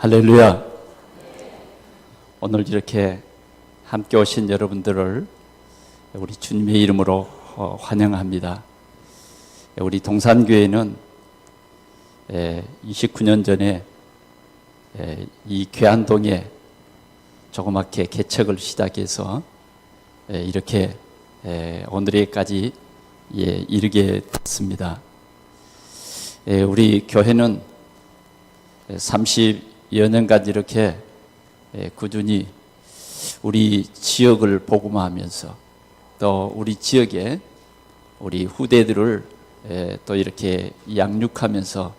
할렐루야. 오늘 이렇게 함께 오신 여러분들을 우리 주님의 이름으로 환영합니다. 우리 동산교회는 29년 전에 이 괴안동에 조그맣게 개척을 시작해서 이렇게 오늘에까지 이르게 됐습니다. 우리 교회는 30여 년간 이렇게 꾸준히 우리 지역을 복음화하면서 또 우리 지역에 우리 후대들을 또 이렇게 양육하면서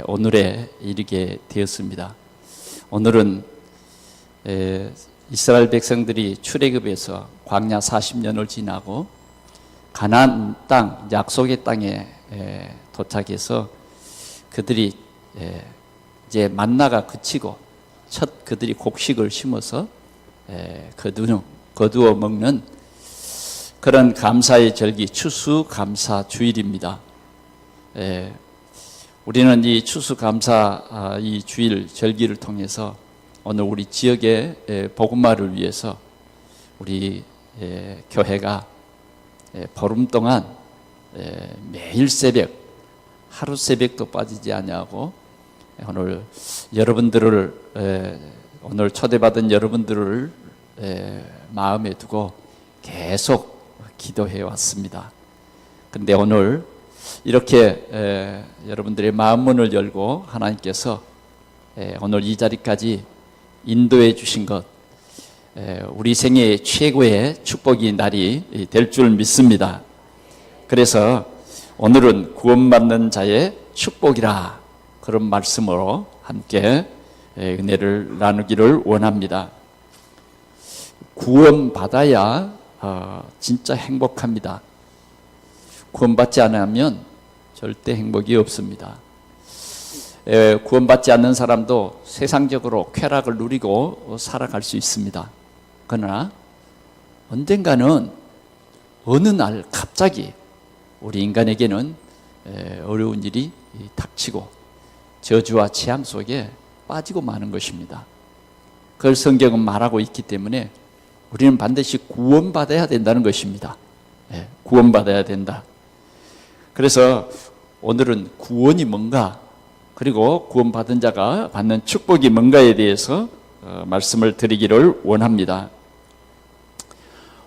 오늘에 이르게 되었습니다. 오늘은 이스라엘 백성들이 출애굽에서 광야 40년을 지나고 가나안 땅, 약속의 땅에 도착해서 그들이 이제 만나가 그치고 첫 그들이 곡식을 심어서 거두어 먹는 그런 감사의 절기, 추수감사주일입니다. 우리는 이 추수감사 이 주일 절기를 통해서 오늘 우리 지역의 복음화를 위해서 우리 교회가 보름 동안 매일 새벽, 하루 새벽도 빠지지 아니하고 오늘 여러분들을 오늘 초대받은 여러분들을 마음에 두고 계속 기도해 왔습니다. 그런데 오늘 이렇게 여러분들의 마음 문을 열고 하나님께서 오늘 이 자리까지 인도해 주신 것, 우리 생애의 최고의 축복의 날이 될 줄 믿습니다. 그래서 오늘은 구원받는 자의 축복이라 그런 말씀으로 함께 은혜를 나누기를 원합니다. 구원받아야 진짜 행복합니다. 구원받지 않으면 절대 행복이 없습니다. 구원받지 않는 사람도 세상적으로 쾌락을 누리고 살아갈 수 있습니다. 그러나 언젠가는 어느 날 갑자기 우리 인간에게는 어려운 일이 닥치고 저주와 재앙 속에 빠지고 마는 것입니다. 그걸 성경은 말하고 있기 때문에 우리는 반드시 구원받아야 된다는 것입니다. 구원받아야 된다. 그래서 오늘은 구원이 뭔가, 그리고 구원받은 자가 받는 축복이 뭔가에 대해서 말씀을 드리기를 원합니다.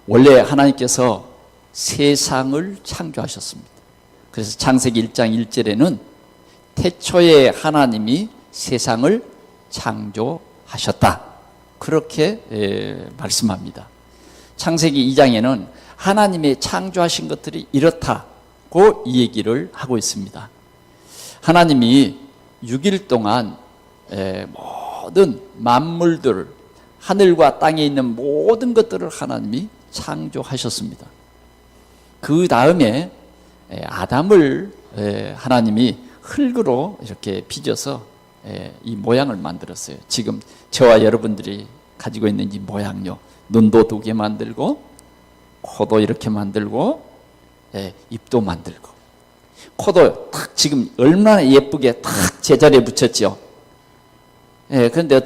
원래 하나님께서 세상을 창조하셨습니다. 그래서 창세기 1장 1절에는 태초에 하나님이 세상을 창조하셨다, 그렇게 말씀합니다. 창세기 2장에는 하나님의 창조하신 것들이 이렇다고 이 얘기를 하고 있습니다. 하나님이 6일 동안 모든 만물들, 하늘과 땅에 있는 모든 것들을 하나님이 창조하셨습니다. 그 다음에 아담을 하나님이 흙으로 이렇게 빚어서 이 모양을 만들었어요. 지금 저와 여러분들이 가지고 있는 이 모양요. 눈도 2개 만들고, 코도 이렇게 만들고, 입도 만들고. 코도 탁 지금 얼마나 예쁘게 탁 제자리에 붙였죠. 그런데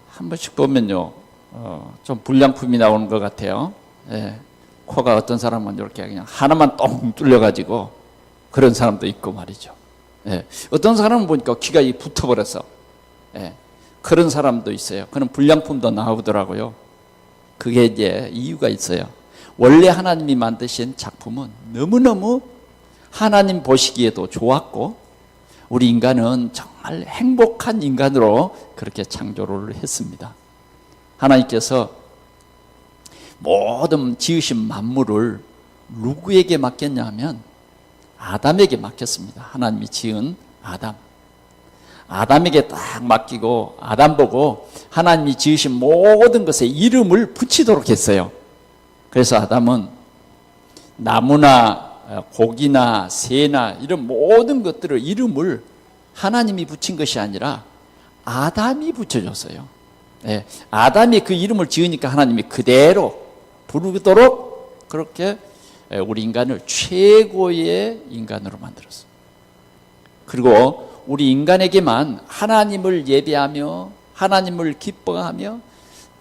한 번씩 보면요, 좀 불량품이 나오는 것 같아요. 코가 어떤 사람은 이렇게 그냥 하나만 똥 뚫려가지고 그런 사람도 있고 말이죠. 어떤 사람은 보니까 귀가 붙어버려서 그런 사람도 있어요. 그런 불량품도 나오더라고요. 그게 이제 이유가 있어요. 원래 하나님이 만드신 작품은 너무너무 하나님 보시기에도 좋았고, 우리 인간은 정말 행복한 인간으로 그렇게 창조를 했습니다. 하나님께서 모든 지으신 만물을 누구에게 맡겼냐 하면 아담에게 맡겼습니다. 하나님이 지은 아담에게 딱 맡기고, 아담 보고 하나님이 지으신 모든 것에 이름을 붙이도록 했어요. 그래서 아담은 나무나 고기나 새나 이런 모든 것들을 이름을 하나님이 붙인 것이 아니라 아담이 붙여줬어요. 아담이 그 이름을 지으니까 하나님이 그대로 부르도록 그렇게 우리 인간을 최고의 인간으로 만들었어요. 그리고 우리 인간에게만 하나님을 예배하며 하나님을 기뻐하며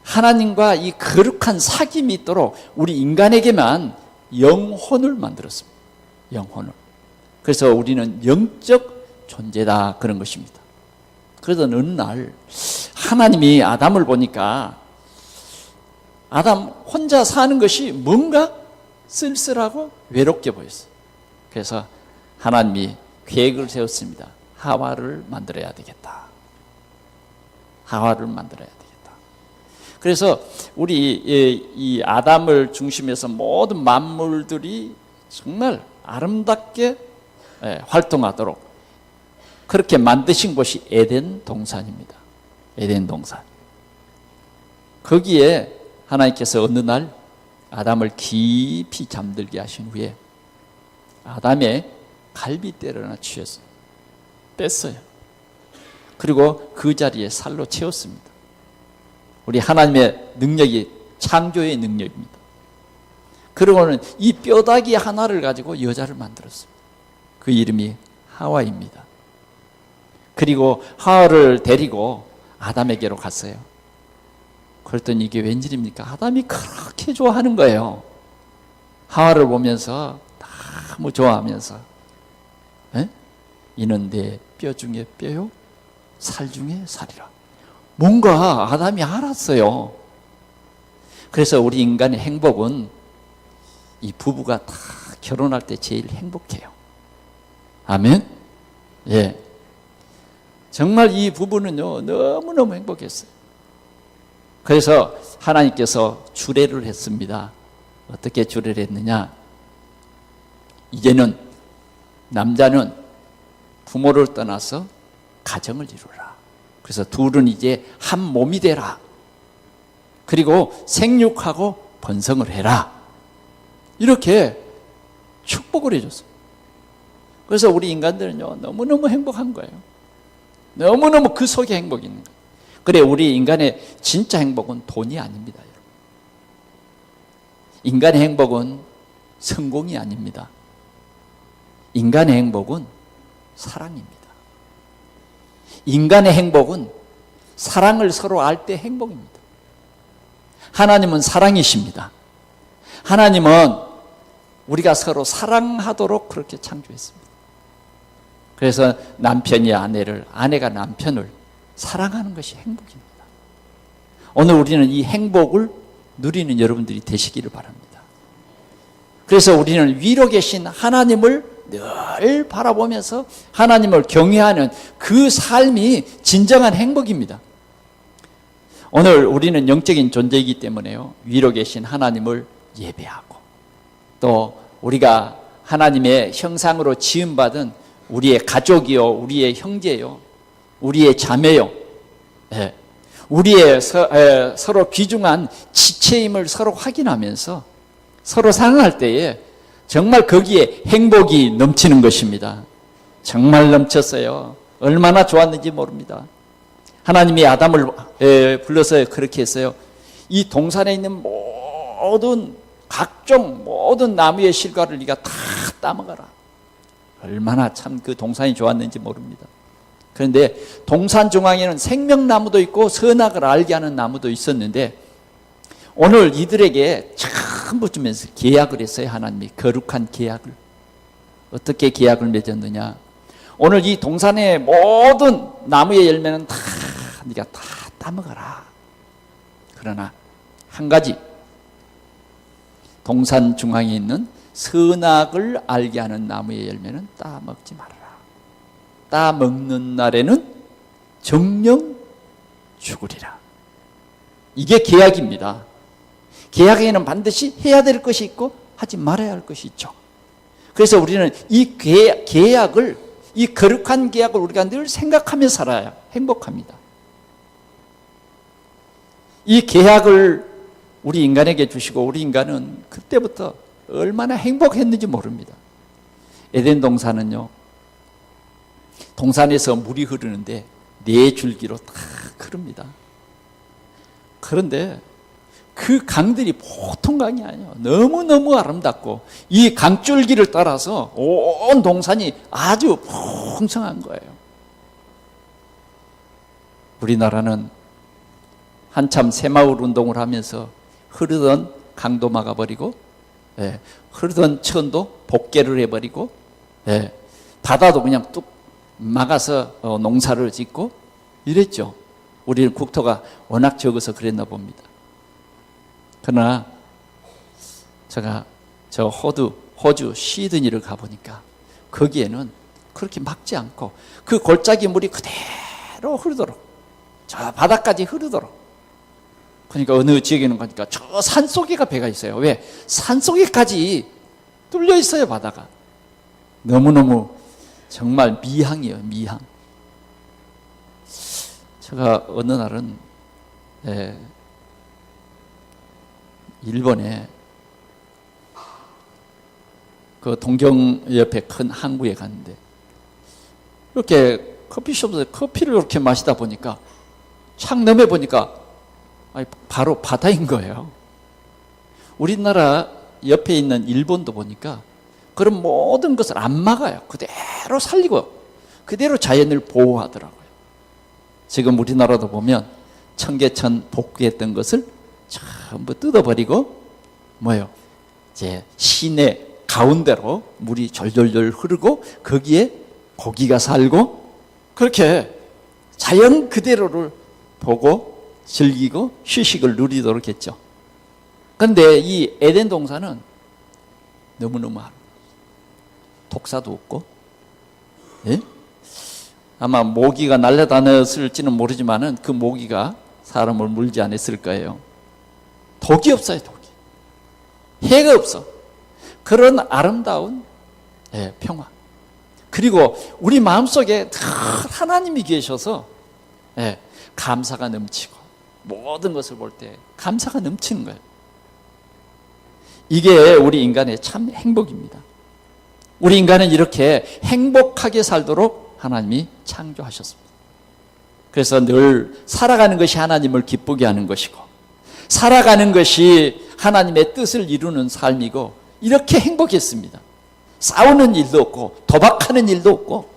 하나님과 이 거룩한 사귐이 있도록 우리 인간에게만 영혼을 만들었습니다. 영혼을. 그래서 우리는 영적 존재다 그런 것입니다. 그래서 어느 날 하나님이 아담을 보니까 아담 혼자 사는 것이 뭔가 쓸쓸하고 외롭게 보였어요. 그래서 하나님이 계획을 세웠습니다. 하와를 만들어야 되겠다. 하와를 만들어야 되겠다. 그래서 우리 이 아담을 중심해서 모든 만물들이 정말 아름답게 활동하도록 그렇게 만드신 곳이 에덴 동산입니다. 에덴 동산. 거기에 하나님께서 어느 날 아담을 깊이 잠들게 하신 후에 아담의 갈비뼈를 하나 취했어요. 뺐어요. 그리고 그 자리에 살로 채웠습니다. 우리 하나님의 능력이 창조의 능력입니다. 그러고는 이 뼈다귀 하나를 가지고 여자를 만들었습니다. 그 이름이 하와입니다. 그리고 하와를 데리고 아담에게로 갔어요. 그랬더니 이게 웬일입니까? 아담이 그렇게 좋아하는 거예요. 하와를 보면서 너무 좋아하면서 이는 내 뼈 중에 뼈요 살 중에 살이라. 뭔가 아담이 알았어요. 그래서 우리 인간의 행복은 이 부부가 다 결혼할 때 제일 행복해요. 아멘? 예. 정말 이 부부는요, 너무너무 행복했어요. 그래서 하나님께서 주례를 했습니다. 어떻게 주례를 했느냐? 이제는 남자는 부모를 떠나서 가정을 이루라. 그래서 둘은 이제 한 몸이 되라. 그리고 생육하고 번성을 해라. 이렇게 축복을 해줬어요. 그래서 우리 인간들은요, 너무너무 행복한 거예요. 너무너무 그 속에 행복이 있는 거예요. 그래, 우리 인간의 진짜 행복은 돈이 아닙니다. 여러분. 인간의 행복은 성공이 아닙니다. 인간의 행복은 사랑입니다. 인간의 행복은 사랑을 서로 알 때 행복입니다. 하나님은 사랑이십니다. 하나님은 우리가 서로 사랑하도록 그렇게 창조했습니다. 그래서 남편이 아내를, 아내가 남편을 사랑하는 것이 행복입니다. 오늘 우리는 이 행복을 누리는 여러분들이 되시기를 바랍니다. 그래서 우리는 위로 계신 하나님을 늘 바라보면서 하나님을 경외하는 그 삶이 진정한 행복입니다. 오늘 우리는 영적인 존재이기 때문에요, 위로 계신 하나님을 예배하고 또 우리가 하나님의 형상으로 지음받은 우리의 가족이요, 우리의 형제요, 우리의 자매요, 우리의 서로 귀중한 지체임을 서로 확인하면서 서로 사랑할 때에 정말 거기에 행복이 넘치는 것입니다. 정말 넘쳤어요. 얼마나 좋았는지 모릅니다. 하나님이 아담을 불러서 그렇게 했어요. 이 동산에 있는 모든 각종 모든 나무의 실과를 네가 다 따먹어라. 얼마나 참 그 동산이 좋았는지 모릅니다. 그런데 동산 중앙에는 생명나무도 있고 선악을 알게 하는 나무도 있었는데 오늘 이들에게 전부 주면서 계약을 했어요. 하나님이 거룩한 계약을. 어떻게 계약을 맺었느냐? 오늘 이 동산의 모든 나무의 열매는 다 네가 다 따먹어라. 그러나 한 가지, 동산 중앙에 있는 선악을 알게 하는 나무의 열매는 따먹지 말아라. 따먹는 날에는 정령 죽으리라. 이게 계약입니다. 계약에는 반드시 해야 될 것이 있고 하지 말아야 할 것이 있죠. 그래서 우리는 이 계약을, 이 거룩한 계약을 우리가 늘 생각하며 살아야 행복합니다. 이 계약을 우리 인간에게 주시고 우리 인간은 그때부터 얼마나 행복했는지 모릅니다. 에덴 동산은요, 동산에서 물이 흐르는데 4줄기로 다 흐릅니다. 그런데 그 강들이 보통 강이 아니에요. 너무너무 아름답고 이 강줄기를 따라서 온 동산이 아주 풍성한 거예요. 우리나라는 한참 새마을 운동을 하면서 흐르던 강도 막아버리고, 흐르던 천도 복개를 해버리고, 바다도 그냥 뚝 막아서 농사를 짓고 이랬죠. 우리는 국토가 워낙 적어서 그랬나 봅니다. 그러나 제가 호주 시드니를 가보니까 거기에는 그렇게 막지 않고 그 골짜기 물이 그대로 흐르도록, 저 바다까지 흐르도록. 그러니까 어느 지역에는 가니까 저 산속에가 배가 있어요. 왜? 산속에까지 뚫려 있어요, 바다가. 너무너무 정말 미항이에요, 미항. 제가 어느 날은 일본에 그 동경 옆에 큰 항구에 갔는데 이렇게 커피숍에서 커피를 이렇게 마시다 보니까 창 너머에 보니까 바로 바다인 거예요. 우리나라 옆에 있는 일본도 보니까 그런 모든 것을 안 막아요. 그대로 살리고 그대로 자연을 보호하더라고요. 지금 우리나라도 보면 청계천 복구했던 것을 전부 뜯어버리고 이제 시내 가운데로 물이 졸졸졸 흐르고 거기에 고기가 살고 그렇게 자연 그대로를 보고 즐기고 휴식을 누리도록 했죠. 그런데 이 에덴 동산은 너무너무 독사도 없고, 아마 모기가 날아다녔을지는 모르지만은 그 모기가 사람을 물지 않았을 거예요. 독이 없어요, 독이. 해가 없어. 그런 아름다운 평화. 그리고 우리 마음속에 하나님이 계셔서 감사가 넘치고 모든 것을 볼 때 감사가 넘치는 거예요. 이게 우리 인간의 참 행복입니다. 우리 인간은 이렇게 행복하게 살도록 하나님이 창조하셨습니다. 그래서 늘 살아가는 것이 하나님을 기쁘게 하는 것이고 살아가는 것이 하나님의 뜻을 이루는 삶이고 이렇게 행복했습니다. 싸우는 일도 없고 도박하는 일도 없고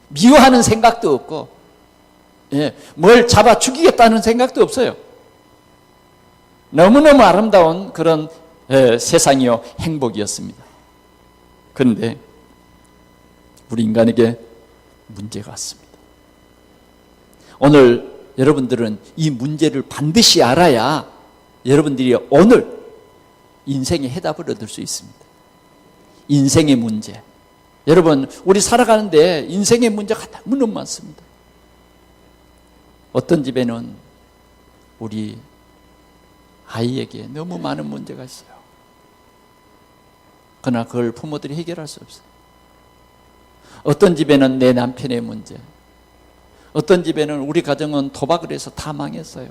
미워하는 생각도 없고 뭘 잡아 죽이겠다는 생각도 없어요. 너무너무 아름다운 그런 세상이요 행복이었습니다. 그런데 우리 인간에게 문제가 왔습니다. 오늘 여러분들은 이 문제를 반드시 알아야 여러분들이 오늘 인생의 해답을 얻을 수 있습니다. 인생의 문제. 여러분, 우리 살아가는데 인생의 문제가 너무너무 많습니다. 어떤 집에는 우리 아이에게 너무 많은 문제가 있어요. 그러나 그걸 부모들이 해결할 수 없어요. 어떤 집에는 내 남편의 문제, 어떤 집에는 우리 가정은 도박을 해서 다 망했어요.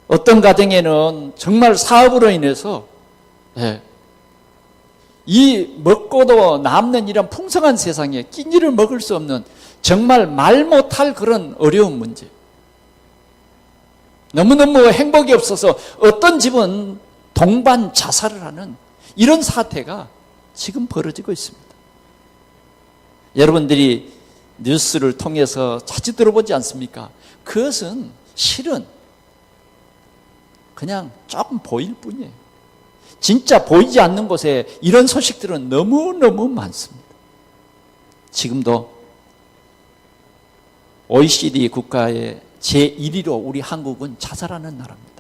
어떤 가정에는 정말 사업으로 인해서 이 먹고도 남는 이런 풍성한 세상에 끼니를 먹을 수 없는 정말 말 못할 그런 어려운 문제. 너무너무 행복이 없어서 어떤 집은 동반 자살을 하는 이런 사태가 지금 벌어지고 있습니다. 여러분들이 뉴스를 통해서 자주 들어보지 않습니까? 그것은 실은 그냥 조금 보일 뿐이에요. 진짜 보이지 않는 곳에 이런 소식들은 너무너무 많습니다. 지금도 OECD 국가의 제1위로 우리 한국은 자살하는 나라입니다.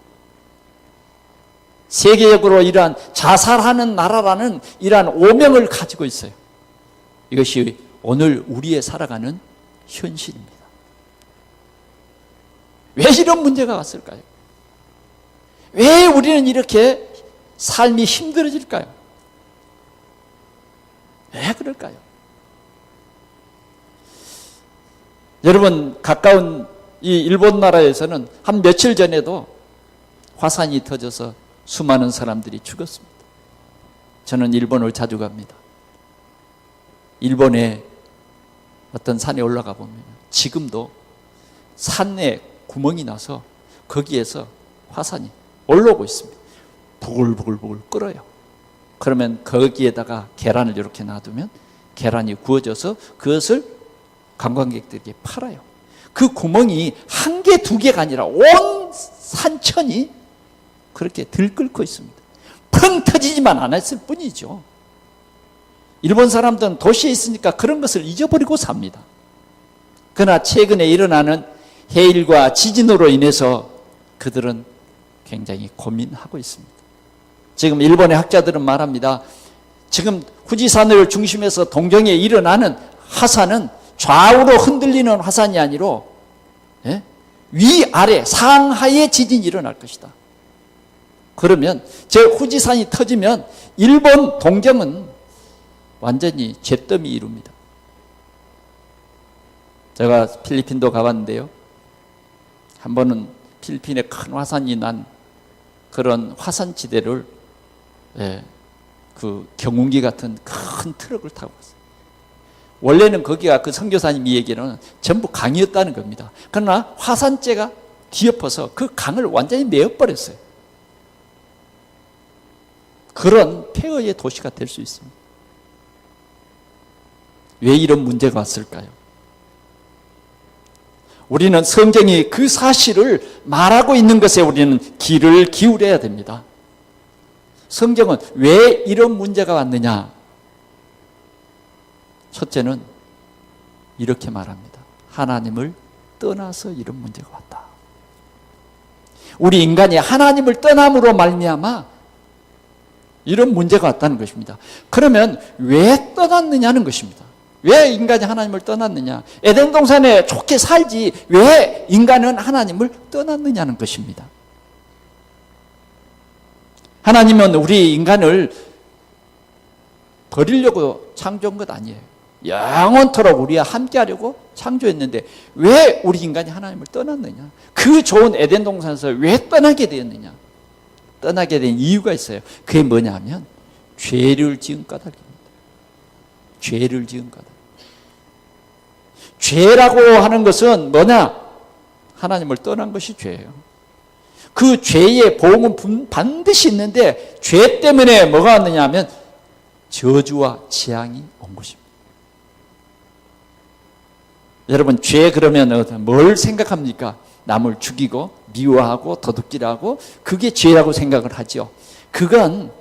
세계적으로 이러한 자살하는 나라라는 이러한 오명을 가지고 있어요. 이것이 오늘 우리의 살아가는 현실입니다. 왜 이런 문제가 왔을까요? 왜 우리는 이렇게 삶이 힘들어질까요? 왜 그럴까요? 여러분, 가까운 이 일본 나라에서는 한 며칠 전에도 화산이 터져서 수많은 사람들이 죽었습니다. 저는 일본을 자주 갑니다. 일본에 어떤 산에 올라가 보면 지금도 산에 구멍이 나서 거기에서 화산이 올라오고 있습니다. 부글부글부글 끓어요. 그러면 거기에다가 계란을 이렇게 놔두면 계란이 구워져서 그것을 관광객들에게 팔아요. 그 구멍이 한 개, 두 개가 아니라 온 산천이 그렇게 들끓고 있습니다. 펑 터지지만 않았을 뿐이죠. 일본 사람들은 도시에 있으니까 그런 것을 잊어버리고 삽니다. 그러나 최근에 일어나는 해일과 지진으로 인해서 그들은 굉장히 고민하고 있습니다. 지금 일본의 학자들은 말합니다. 지금 후지산을 중심해서 동경에 일어나는 화산은 좌우로 흔들리는 화산이 아니라 위아래 상하의 지진이 일어날 것이다. 그러면 제 후지산이 터지면 일본 동경은 완전히 잿더미 이룹니다. 제가 필리핀도 가봤는데요. 한 번은 필리핀에 큰 화산이 난 그런 화산지대를 그 경운기 같은 큰 트럭을 타고 갔어요. 원래는 거기가 그 선교사님이 얘기는 전부 강이었다는 겁니다. 그러나 화산재가 뒤엎어서 그 강을 완전히 메어버렸어요. 그런 폐허의 도시가 될 수 있습니다. 왜 이런 문제가 왔을까요? 우리는 성경이 그 사실을 말하고 있는 것에 우리는 귀를 기울여야 됩니다. 성경은 왜 이런 문제가 왔느냐? 첫째는 이렇게 말합니다. 하나님을 떠나서 이런 문제가 왔다. 우리 인간이 하나님을 떠남으로 말미암아 이런 문제가 왔다는 것입니다. 그러면 왜 떠났느냐는 것입니다. 왜 인간이 하나님을 떠났느냐? 에덴 동산에 좋게 살지 왜 인간은 하나님을 떠났느냐는 것입니다. 하나님은 우리 인간을 버리려고 창조한 것 아니에요. 영원토록 우리와 함께하려고 창조했는데 왜 우리 인간이 하나님을 떠났느냐? 그 좋은 에덴 동산에서 왜 떠나게 되었느냐? 떠나게 된 이유가 있어요. 그게 뭐냐 하면 죄를 지은 까닭입니다. 죄를 지은 까닭. 죄라고 하는 것은 뭐냐? 하나님을 떠난 것이 죄예요. 그 죄의 보응은 반드시 있는데 죄 때문에 뭐가 왔느냐 하면 저주와 재앙이 온 것입니다. 여러분, 죄 그러면 뭘 생각합니까? 남을 죽이고 미워하고 도둑질하고 그게 죄라고 생각을 하죠. 그건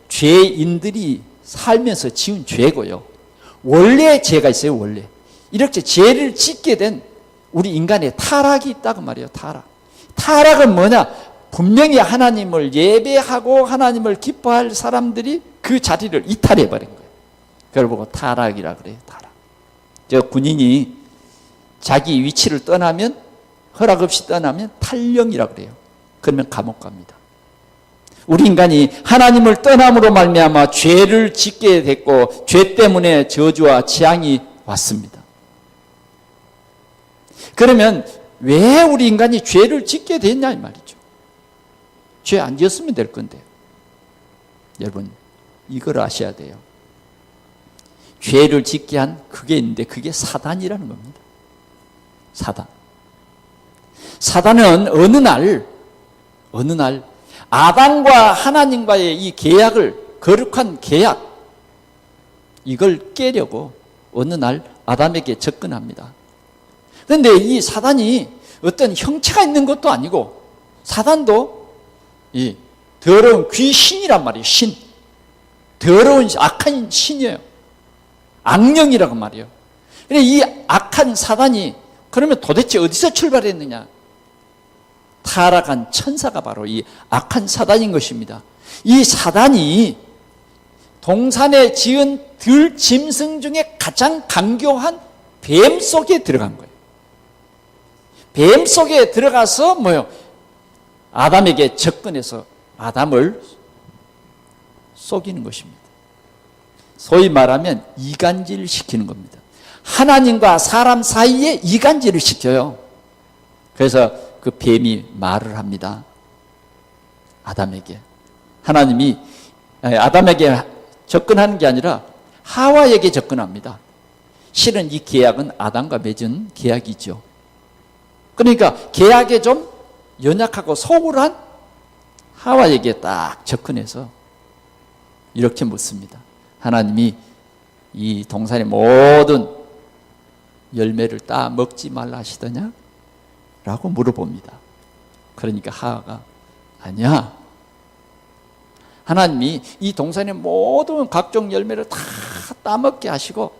죄인들이 살면서 지은 죄고요. 원래 죄가 있어요. 원래 이렇게 죄를 짓게 된 우리 인간의 타락이 있다고 말이에요. 타락은 뭐냐? 분명히 하나님을 예배하고 하나님을 기뻐할 사람들이 그 자리를 이탈해버린 거예요. 그걸 보고 타락이라 그래요. 타락. 저 군인이 자기 위치를 떠나면, 허락 없이 떠나면 탈령이라 그래요. 그러면 감옥 갑니다. 우리 인간이 하나님을 떠남으로 말미암아 죄를 짓게 됐고 죄 때문에 저주와 재앙이 왔습니다. 그러면 왜 우리 인간이 죄를 짓게 됐냐 이 말이죠. 죄 안 지었으면 될 건데. 여러분, 이걸 아셔야 돼요. 죄를 짓게 한 그게 있는데 그게 사단이라는 겁니다. 사단은 어느 날 아담과 하나님과의 이 계약을, 거룩한 계약, 이걸 깨려고 어느 날 아담에게 접근합니다. 그런데 이 사단이 어떤 형체가 있는 것도 아니고, 사단도 이 더러운 귀신이란 말이에요. 신. 더러운 악한 신이에요. 악령이라고 말이에요. 그런데 이 악한 사단이 그러면 도대체 어디서 출발했느냐? 타락한 천사가 바로 이 악한 사단인 것입니다. 이 사단이 동산에 지은 들짐승 중에 가장 강교한 뱀 속에 들어간 거예요. 뱀 속에 들어가서 아담에게 접근해서 아담을 속이는 것입니다. 소위 말하면 이간질 시키는 겁니다. 하나님과 사람 사이에 이간질을 시켜요. 그래서 그 뱀이 말을 합니다. 아담에게. 하나님이 아담에게 접근하는 게 아니라 하와에게 접근합니다. 실은 이 계약은 아담과 맺은 계약이죠. 그러니까 계약에 좀 연약하고 소홀한 하와에게 딱 접근해서 이렇게 묻습니다. 하나님이 이 동산의 모든 열매를 따 먹지 말라 하시더냐? 라고 물어봅니다. 그러니까 하와가 아니야. 하나님이 이 동산의 모든 각종 열매를 다 따먹게 하시고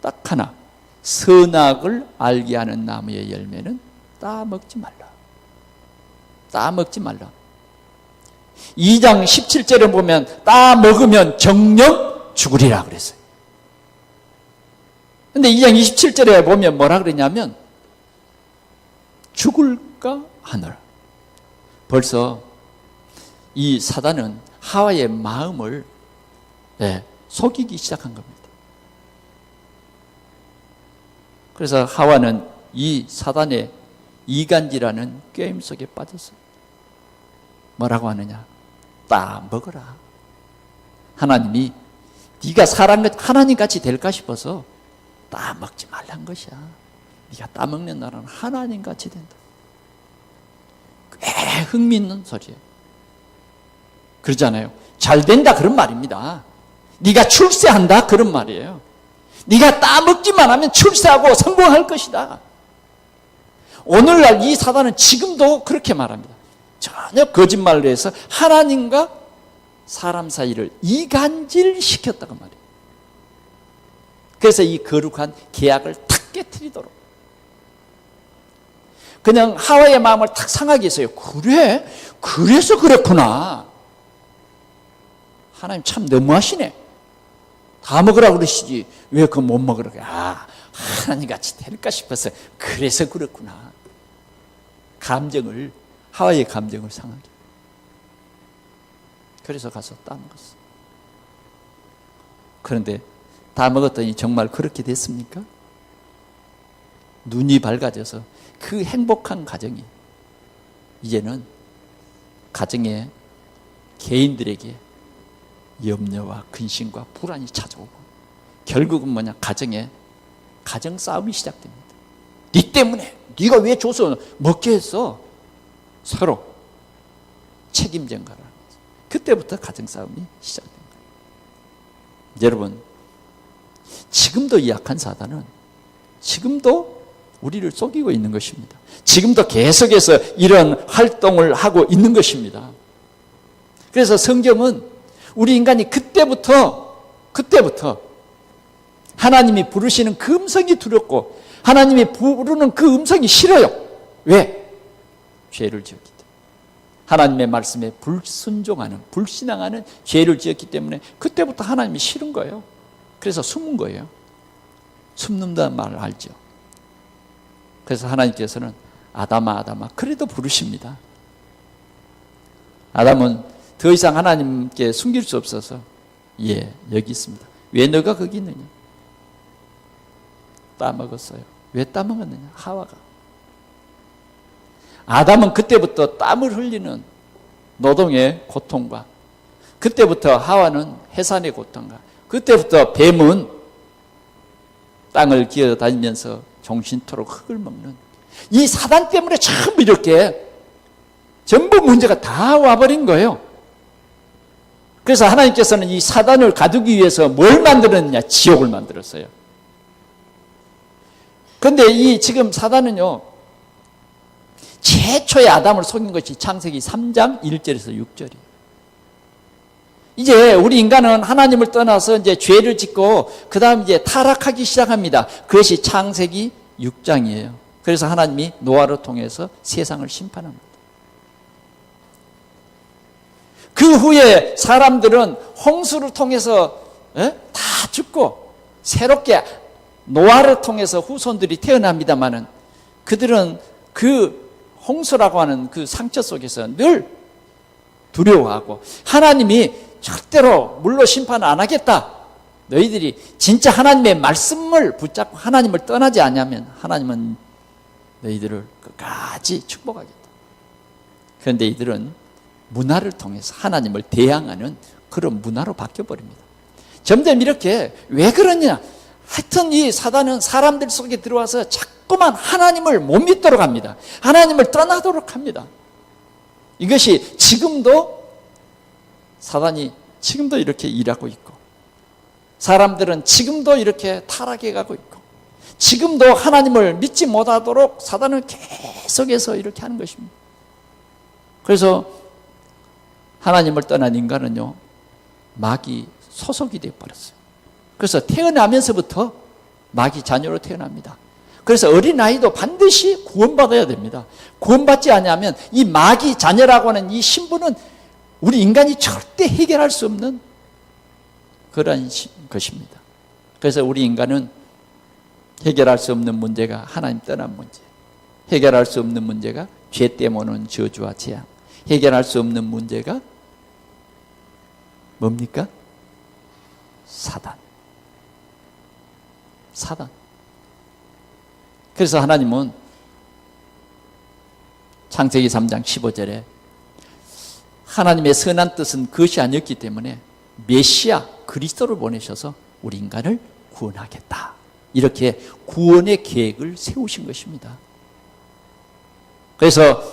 딱 하나, 선악을 알게 하는 나무의 열매는 따먹지 말라. 따먹지 말라. 2장 17절에 보면 따먹으면 정령 죽으리라 그랬어요. 근데 2장 27절에 보면 뭐라 그러냐면 죽을까 하노라. 벌써 이 사단은 하와의 마음을 속이기 시작한 겁니다. 그래서 하와는 이 사단의 이간질하는 게임 속에 빠졌어요. 뭐라고 하느냐? 따먹어라. 하나님이 네가 하나님같이 될까 싶어서 따먹지 말란 것이야. 네가 따먹는 나라는 하나님같이 된다. 꽤 흥미있는 소리예요. 그러잖아요. 잘 된다 그런 말입니다. 네가 출세한다 그런 말이에요. 네가 따먹기만 하면 출세하고 성공할 것이다. 오늘날 이 사단은 지금도 그렇게 말합니다. 전혀 거짓말을 해서 하나님과 사람 사이를 이간질시켰다고 말이에요. 그래서 이 거룩한 계약을 탁 깨트리도록 그냥 하와의 마음을 탁 상하게 했어요. 그래? 그래서 그렇구나. 하나님 참 너무하시네. 다 먹으라고 그러시지 왜 그거 못 먹으라고 그래. 하나님같이 될까 싶어서 그래서 그렇구나. 하와의 감정을 상하게. 그래서 가서 따먹었어. 그런데 다 먹었더니 정말 그렇게 됐습니까? 눈이 밝아져서 그 행복한 가정이 이제는 가정에 개인들에게 염려와 근심과 불안이 찾아오고 결국은 뭐냐? 가정 싸움이 시작됩니다. 네 때문에 네가 왜 줘서 먹게 했어? 서로 책임 전가를 하면서 그때부터 가정 싸움이 시작된 거예요. 여러분, 지금도 이 악한 사단은 지금도 우리를 속이고 있는 것입니다. 지금도 계속해서 이런 활동을 하고 있는 것입니다. 그래서 성경은 우리 인간이 그때부터 하나님이 부르시는 그 음성이 두렵고 하나님이 부르는 그 음성이 싫어요. 왜? 죄를 지었기 때문에. 하나님의 말씀에 불신앙하는 죄를 지었기 때문에 그때부터 하나님이 싫은 거예요. 그래서 숨은 거예요. 숨는다는 말을 알죠. 그래서 하나님께서는 아담아 그래도 부르십니다. 아담은 더 이상 하나님께 숨길 수 없어서 여기 있습니다. 왜 너가 거기 있느냐? 따먹었어요. 왜 따먹었느냐? 하와가. 아담은 그때부터 땀을 흘리는 노동의 고통과 그때부터 하와는 해산의 고통과 그때부터 뱀은 땅을 기어다니면서 정신토록 흙을 먹는 이 사단 때문에 전부 이렇게 전부 문제가 다 와버린 거예요. 그래서 하나님께서는 이 사단을 가두기 위해서 뭘 만들었느냐? 지옥을 만들었어요. 그런데 이 지금 사단은요, 최초의 아담을 속인 것이 창세기 3장 1절에서 6절이에요. 이제 우리 인간은 하나님을 떠나서 이제 죄를 짓고 그 다음 이제 타락하기 시작합니다. 그것이 창세기 6장이에요. 그래서 하나님이 노아를 통해서 세상을 심판합니다. 그 후에 사람들은 홍수를 통해서 다 죽고 새롭게 노아를 통해서 후손들이 태어납니다마는 그들은 그 홍수라고 하는 그 상처 속에서 늘 두려워하고 하나님이 절대로 물로 심판 안 하겠다. 너희들이 진짜 하나님의 말씀을 붙잡고 하나님을 떠나지 않으면 하나님은 너희들을 끝까지 축복하겠다. 그런데 이들은 문화를 통해서 하나님을 대항하는 그런 문화로 바뀌어버립니다. 점점 이렇게 왜 그러냐? 하여튼 이 사단은 사람들 속에 들어와서 자꾸만 하나님을 못 믿도록 합니다. 하나님을 떠나도록 합니다. 이것이 지금도 사단이 지금도 이렇게 일하고 있고 사람들은 지금도 이렇게 타락해 가고 있고 지금도 하나님을 믿지 못하도록 사단은 계속해서 이렇게 하는 것입니다. 그래서 하나님을 떠난 인간은요, 마귀 소속이 되어버렸어요. 그래서 태어나면서부터 마귀 자녀로 태어납니다. 그래서 어린아이도 반드시 구원받아야 됩니다. 구원받지 않으면 이 마귀 자녀라고 하는 이 신분은 우리 인간이 절대 해결할 수 없는 그런 것입니다. 그래서 우리 인간은 해결할 수 없는 문제가 하나님 떠난 문제, 해결할 수 없는 문제가 죄 때문에 오는 저주와 재앙, 해결할 수 없는 문제가 뭡니까? 사단. 그래서 하나님은 창세기 3장 15절에 하나님의 선한 뜻은 그것이 아니었기 때문에 메시아 그리스도를 보내셔서 우리 인간을 구원하겠다, 이렇게 구원의 계획을 세우신 것입니다. 그래서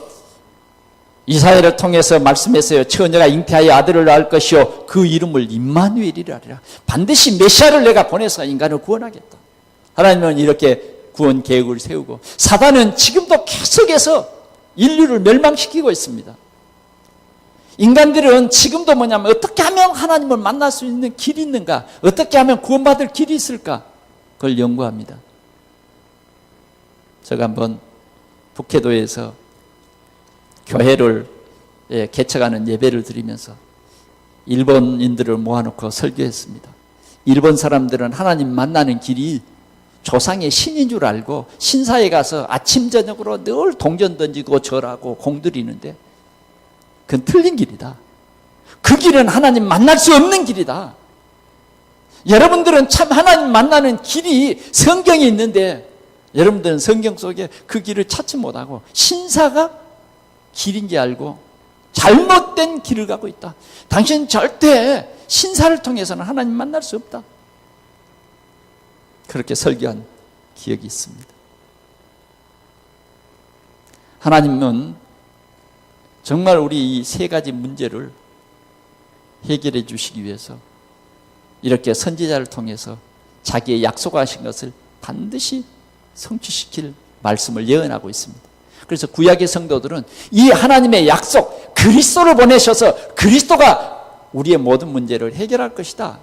이사야를 통해서 말씀했어요. 처녀가 잉태하여 아들을 낳을 것이요 그 이름을 임마누엘이라 하리라. 반드시 메시아를 내가 보내서 인간을 구원하겠다. 하나님은 이렇게 구원 계획을 세우고, 사단은 지금도 계속해서 인류를 멸망시키고 있습니다. 인간들은 지금도 뭐냐면 어떻게 하면 하나님을 만날 수 있는 길이 있는가, 어떻게 하면 구원받을 길이 있을까, 그걸 연구합니다. 제가 한번 북해도에서 교회를 개척하는 예배를 드리면서 일본인들을 모아놓고 설교했습니다. 일본 사람들은 하나님 만나는 길이 조상의 신인 줄 알고 신사에 가서 아침 저녁으로 늘 동전 던지고 절하고 공드리는데 그건 틀린 길이다. 그 길은 하나님 만날 수 없는 길이다. 여러분들은 참 하나님 만나는 길이 성경에 있는데 여러분들은 성경 속에 그 길을 찾지 못하고 신사가 길인지 알고 잘못된 길을 가고 있다. 당신은 절대 신사를 통해서는 하나님 만날 수 없다. 그렇게 설교한 기억이 있습니다. 하나님은 정말 우리 이 세 가지 문제를 해결해 주시기 위해서 이렇게 선지자를 통해서 자기의 약속하신 것을 반드시 성취시킬 말씀을 예언하고 있습니다. 그래서 구약의 성도들은 이 하나님의 약속, 그리스도를 보내셔서 그리스도가 우리의 모든 문제를 해결할 것이다,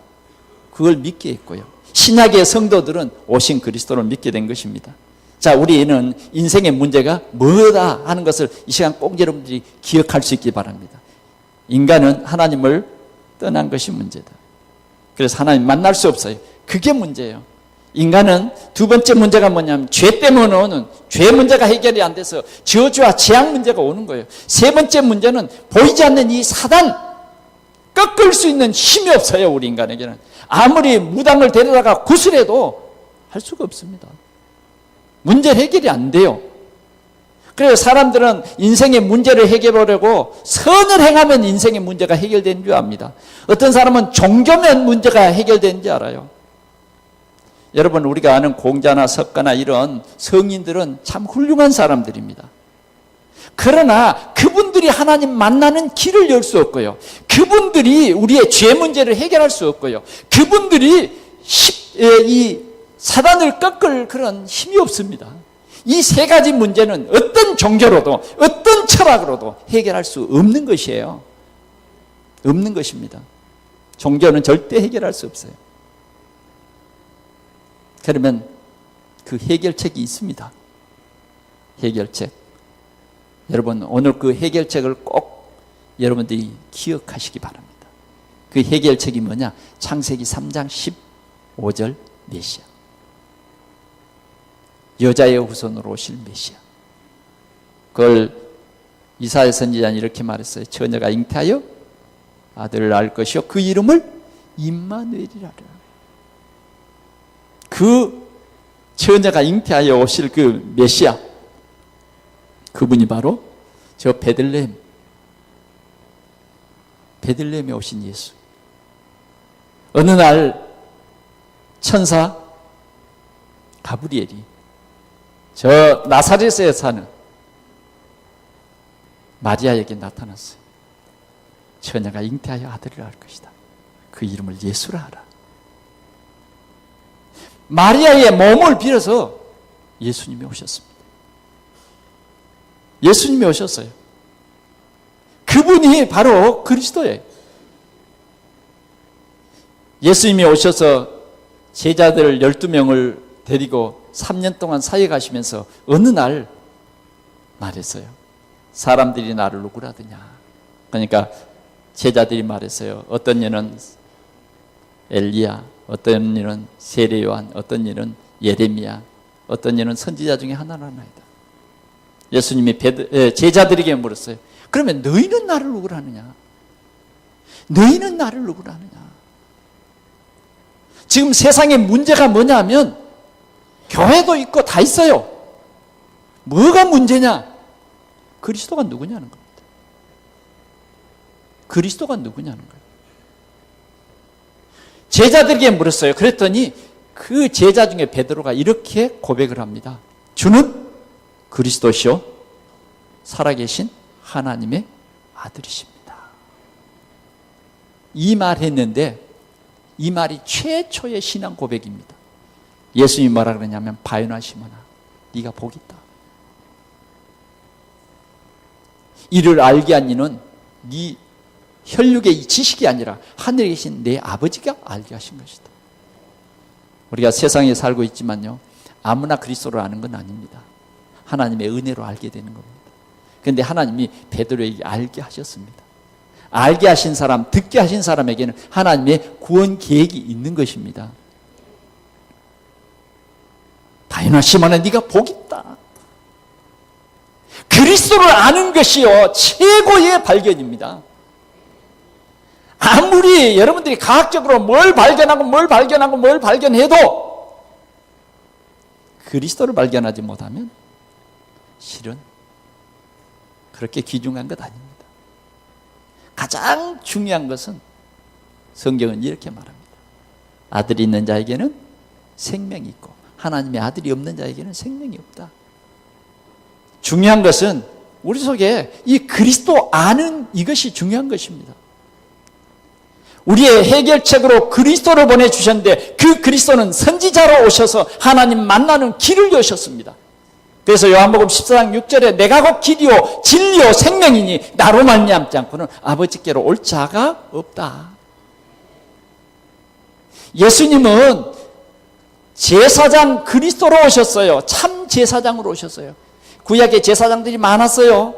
그걸 믿게 했고요. 신약의 성도들은 오신 그리스도를 믿게 된 것입니다. 자, 우리는 인생의 문제가 뭐다 하는 것을 이 시간 꼭 여러분들이 기억할 수 있기 바랍니다. 인간은 하나님을 떠난 것이 문제다. 그래서 하나님 만날 수 없어요. 그게 문제예요. 인간은 두 번째 문제가 뭐냐면 죄 때문에 오는 죄 문제가 해결이 안 돼서 저주와 재앙 문제가 오는 거예요. 세 번째 문제는 보이지 않는 이 사단, 꺾을 수 있는 힘이 없어요. 우리 인간에게는 아무리 무당을 데려다가 구슬해도 할 수가 없습니다. 문제 해결이 안 돼요. 그래서 사람들은 인생의 문제를 해결하려고 선을 행하면 인생의 문제가 해결되는 줄 압니다. 어떤 사람은 종교면 문제가 해결되는 줄 알아요. 여러분, 우리가 아는 공자나 석가나 이런 성인들은 참 훌륭한 사람들입니다. 그러나 그분들이 하나님 만나는 길을 열 수 없고요, 그분들이 우리의 죄 문제를 해결할 수 없고요, 그분들이 이 사단을 꺾을 그런 힘이 없습니다. 이 세 가지 문제는 어떤 종교로도 어떤 철학으로도 해결할 수 없는 것이에요. 없는 것입니다. 종교는 절대 해결할 수 없어요. 그러면 그 해결책이 있습니다. 해결책. 여러분, 오늘 그 해결책을 꼭 여러분들이 기억하시기 바랍니다. 그 해결책이 뭐냐? 창세기 3장 15절 메시아. 여자의 후손으로 오실 메시아. 그걸 이사야 선지자는 이렇게 말했어요. 처녀가 잉태하여 아들을 낳을 것이요 그 이름을 임마누엘이라. 그 처녀가 잉태하여 오실 그 메시아, 그분이 바로 저 베들레헴에 오신 예수. 어느 날 천사 가브리엘이 저 나사렛에 사는 마리아에게 나타났어요. 처녀가 잉태하여 아들을 낳을 것이다. 그 이름을 예수라 하라. 마리아의 몸을 빌어서 예수님이 오셨습니다. 예수님이 오셨어요. 그분이 바로 그리스도예요. 예수님이 오셔서 제자들 12명을 데리고 3년 동안 사역하시면서 어느 날 말했어요. 사람들이 나를 누구라 하느냐. 그러니까 제자들이 말했어요. 어떤 이는 엘리야, 어떤 이는 세례 요한, 어떤 이는 예레미야, 어떤 이는 선지자 중에 하나라나이다. 예수님이 제자들에게 물었어요. 그러면 너희는 나를 누구라 하느냐? 너희는 나를 누구라 하느냐? 지금 세상의 문제가 뭐냐면 교회도 있고 다 있어요. 뭐가 문제냐? 그리스도가 누구냐는 겁니다. 그리스도가 누구냐는 거예요. 제자들에게 물었어요. 그랬더니 그 제자 중에 베드로가 이렇게 고백을 합니다. 주는 그리스도시요 살아계신 하나님의 아들이십니다. 이 말 했는데 이 말이 최초의 신앙 고백입니다. 예수님이 뭐라 그러냐면 바요나 시몬아 네가 복이 있다. 이를 알게 한 이는 네 혈육의 지식이 아니라 하늘에 계신 내 아버지가 알게 하신 것이다. 우리가 세상에 살고 있지만요, 아무나 그리스도를 아는 건 아닙니다. 하나님의 은혜로 알게 되는 겁니다. 그런데 하나님이 베드로에게 알게 하셨습니다. 알게 하신 사람, 듣게 하신 사람에게는 하나님의 구원 계획이 있는 것입니다. 바요나 시몬아 네가 복이 있다. 그리스도를 아는 것이요 최고의 발견입니다. 아무리 여러분들이 과학적으로 뭘 발견해도 그리스도를 발견하지 못하면 실은 그렇게 귀중한 것 아닙니다. 가장 중요한 것은 성경은 이렇게 말합니다. 아들이 있는 자에게는 생명이 있고 하나님의 아들이 없는 자에게는 생명이 없다. 중요한 것은 우리 속에 이 그리스도 아는 이것이 중요한 것입니다. 우리의 해결책으로 그리스도를 보내주셨는데 그 그리스도는 선지자로 오셔서 하나님 만나는 길을 여셨습니다. 그래서 요한복음 14장 6절에 내가 곧 길이요 진리요 생명이니 나로 말미암지 않고는 아버지께로 올 자가 없다. 예수님은 제사장 그리스도로 오셨어요. 참 제사장으로 오셨어요. 구약의 제사장들이 많았어요.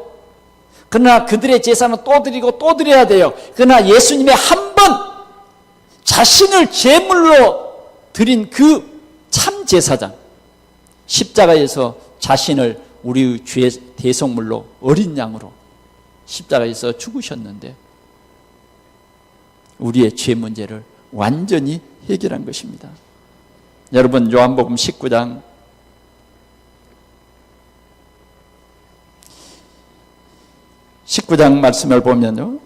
그러나 그들의 제사는 또 드리고 또 드려야 돼요. 그러나 예수님의 한 번 자신을 제물로 드린 그 참 제사장, 십자가에서 자신을 우리 죄의 대속물로 어린 양으로 십자가에서 죽으셨는데 우리의 죄 문제를 완전히 해결한 것입니다. 여러분 요한복음 19장 19장 말씀을 보면요,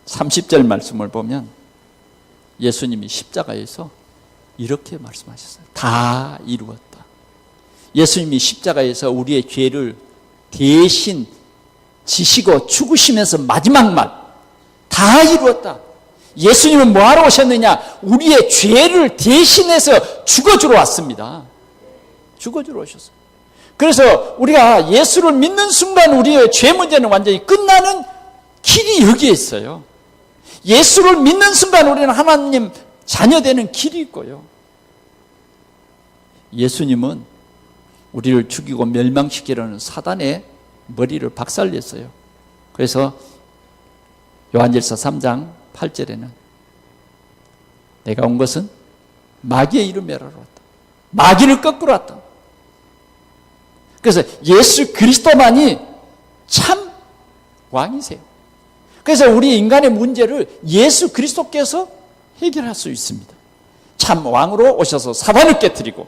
30절 말씀을 보면 예수님이 십자가에서 이렇게 말씀하셨어요. 다 이루었다. 예수님이 십자가에서 우리의 죄를 대신 지시고 죽으시면서 마지막 말, 다 이루었다. 예수님은 뭐하러 오셨느냐? 우리의 죄를 대신해서 죽어주러 왔습니다. 죽어주러 오셨어요. 그래서 우리가 예수를 믿는 순간 우리의 죄 문제는 완전히 끝나는 길이 여기에 있어요. 예수를 믿는 순간 우리는 하나님 자녀되는 길이 있고요. 예수님은 우리를 죽이고 멸망시키려는 사단의 머리를 박살냈어요. 그래서 요한일서 3장 8절에는 내가 온 것은 마귀의 이름 멸하러 왔다. 마귀를 거꾸로 왔다. 그래서 예수 그리스도만이 참 왕이세요. 그래서 우리 인간의 문제를 예수 그리스도께서 해결할 수 있습니다. 참 왕으로 오셔서 사단을 깨뜨리고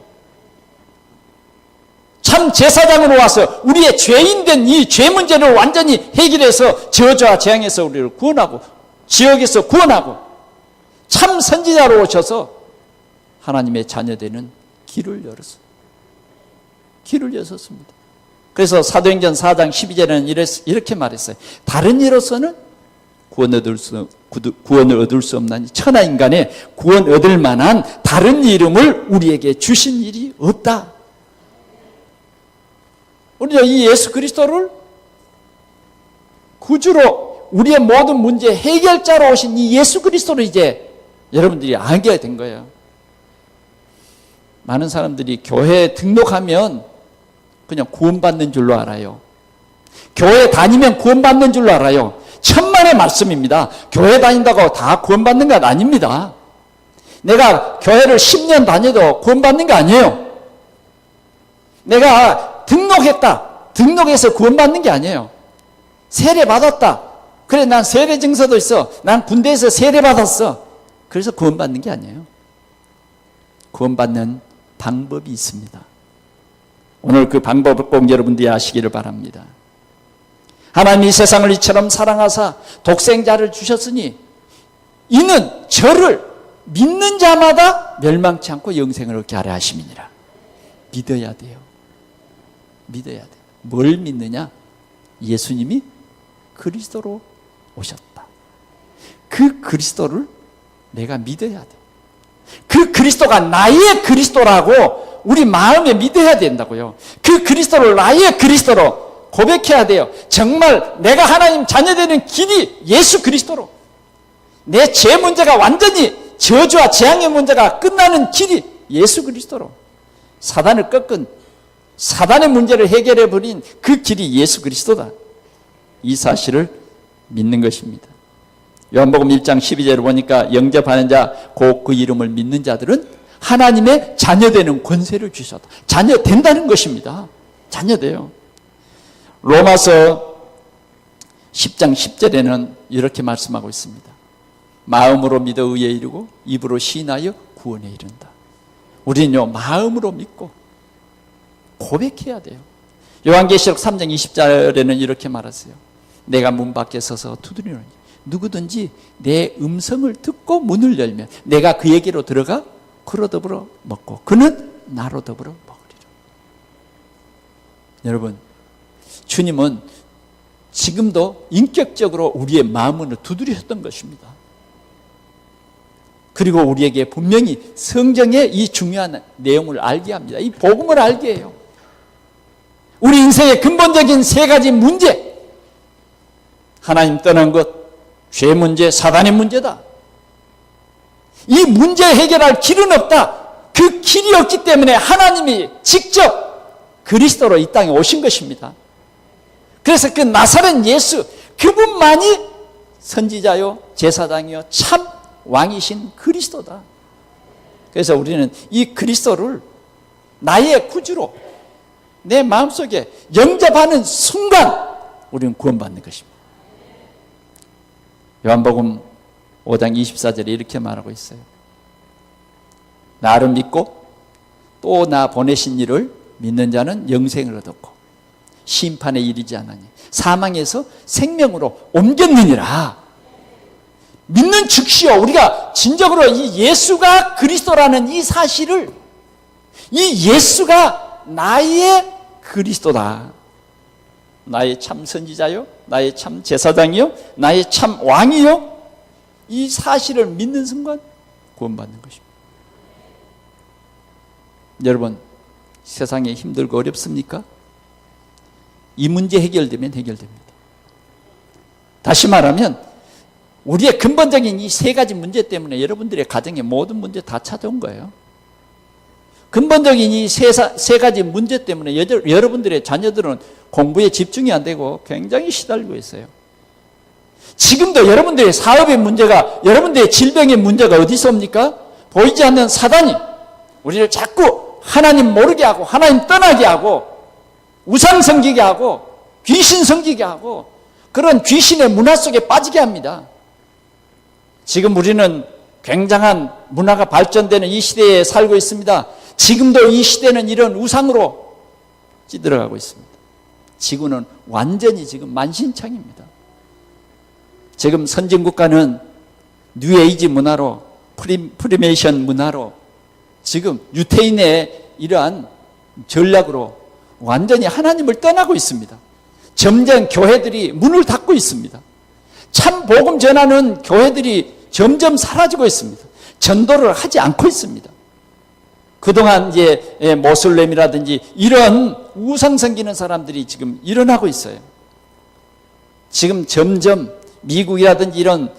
참 제사장으로 와서 우리의 죄인된 이 죄 문제를 완전히 해결해서 저주와 재앙에서 우리를 구원하고 지옥에서 구원하고 참 선지자로 오셔서 하나님의 자녀되는 길을 열었어요. 길을 여셨습니다. 그래서 사도행전 4장 12절에는 이렇게 말했어요. 다른 이로서는 구원을 얻을 수 없나니 천하 인간의 구원 얻을 만한 다른 이름을 우리에게 주신 일이 없다. 우리가 이 예수 그리스도를 구주로 우리의 모든 문제 해결자로 오신 이 예수 그리스도를 이제 여러분들이 알게 된 거예요. 많은 사람들이 교회에 등록하면 그냥 구원받는 줄로 알아요. 교회 다니면 구원받는 줄로 알아요. 천만의 말씀입니다. 교회 다닌다고 다 구원받는 건 아닙니다. 내가 교회를 10년 다녀도 구원받는 게 아니에요. 내가 등록했다. 등록해서 구원받는 게 아니에요. 세례 받았다. 그래, 난 세례 증서도 있어. 난 군대에서 세례 받았어. 그래서 구원받는 게 아니에요. 구원받는 방법이 있습니다. 오늘 그 방법을 꼭 여러분들이 아시기를 바랍니다. 하나님이 세상을 이처럼 사랑하사 독생자를 주셨으니 이는 저를 믿는 자마다 멸망치 않고 영생을 얻게 하려 하심이니라. 믿어야 돼요. 믿어야 돼요. 뭘 믿느냐? 예수님이 그리스도로 오셨다. 그 그리스도를 내가 믿어야 돼. 그 그리스도가 나의 그리스도라고 우리 마음에 믿어야 된다고요. 그 그리스도를 나의 그리스도로 고백해야 돼요. 정말 내가 하나님 자녀되는 길이 예수 그리스도로, 내 죄 문제가 완전히 저주와 재앙의 문제가 끝나는 길이 예수 그리스도로, 사단을 꺾은 사단의 문제를 해결해 버린 그 길이 예수 그리스도다. 이 사실을 믿는 것입니다. 요한복음 1장 12절을 보니까 영접하는 자, 곧 그 이름을 믿는 자들은 하나님의 자녀되는 권세를 주셨다. 자녀 된다는 것입니다. 자녀 돼요. 로마서 10장 10절에는 이렇게 말씀하고 있습니다. 마음으로 믿어 의에 이르고 입으로 시인하여 구원에 이른다. 우리는요, 마음으로 믿고 고백해야 돼요. 요한계시록 3장 20절에는 이렇게 말하세요. 내가 문 밖에 서서 두드리노니 누구든지 내 음성을 듣고 문을 열면 내가 그에게로 들어가 그로 더불어 먹고 그는 나로 더불어 먹으리라. 여러분, 주님은 지금도 인격적으로 우리의 마음을 두드리셨던 것입니다. 그리고 우리에게 분명히 성경의 이 중요한 내용을 알게 합니다. 이 복음을 알게 해요. 우리 인생의 근본적인 세 가지 문제, 하나님 떠난 것, 죄 문제, 사단의 문제다. 이 문제 해결할 길은 없다. 그 길이 없기 때문에 하나님이 직접 그리스도로 이 땅에 오신 것입니다. 그래서 그 나사렛 예수, 그분만이 선지자요, 제사장이요, 참 왕이신 그리스도다. 그래서 우리는 이 그리스도를 나의 구주로 내 마음속에 영접하는 순간 우리는 구원받는 것입니다. 요한복음 5장 24절에 이렇게 말하고 있어요. 나를 믿고 또 나 보내신 이를 믿는 자는 영생을 얻었고 심판에 이르지 않으니 사망에서 생명으로 옮겼느니라. 믿는 즉시요, 우리가 진정으로 이 예수가 그리스도라는 이 사실을, 이 예수가 나의 그리스도다, 나의 참 선지자요, 나의 참 제사장이요, 나의 참 왕이요, 이 사실을 믿는 순간 구원받는 것입니다. 여러분, 세상에 힘들고 어렵습니까? 이 문제 해결되면 해결됩니다. 다시 말하면 우리의 근본적인 이 세 가지 문제 때문에 여러분들의 가정의 모든 문제 다 찾아온 거예요. 근본적인 이 세 가지 문제 때문에 여러분들의 자녀들은 공부에 집중이 안 되고 굉장히 시달리고 있어요. 지금도 여러분들의 사업의 문제가, 여러분들의 질병의 문제가 어디서 옵니까? 보이지 않는 사단이 우리를 자꾸 하나님 모르게 하고 하나님 떠나게 하고 우상 섬기게 하고 귀신 섬기게 하고 그런 귀신의 문화 속에 빠지게 합니다. 지금 우리는 굉장한 문화가 발전되는 이 시대에 살고 있습니다. 지금도 이 시대는 이런 우상으로 찌들어가고 있습니다. 지구는 완전히 지금 만신창입니다. 지금 선진국가는 뉴에이지 문화로, 프리메이션 문화로 지금 유태인의 이러한 전략으로 완전히 하나님을 떠나고 있습니다. 점점 교회들이 문을 닫고 있습니다. 참 복음 전하는 교회들이 점점 사라지고 있습니다. 전도를 하지 않고 있습니다. 그동안 이제 모슬렘이라든지 이런 우상 섬기는 사람들이 지금 일어나고 있어요. 지금 점점 미국이라든지 이런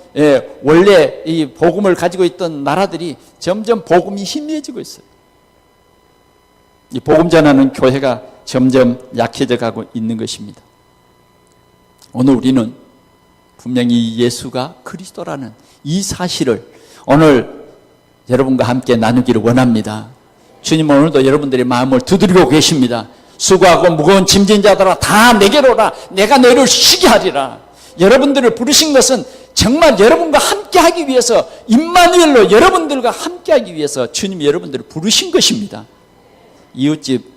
원래 이 복음을 가지고 있던 나라들이 점점 복음이 희미해지고 있어요. 이 복음 전하는 교회가 점점 약해져 가고 있는 것입니다. 오늘 우리는 분명히 예수가 그리스도라는 이 사실을 오늘 여러분과 함께 나누기를 원합니다. 주님 오늘도 여러분들의 마음을 두드리고 계십니다. 수고하고 무거운 짐진 자들아 다 내게로 오라. 내가 너희를 쉬게 하리라. 여러분들을 부르신 것은 정말 여러분과 함께 하기 위해서, 임마누엘로 여러분들과 함께 하기 위해서 주님이 여러분들을 부르신 것입니다. 이웃집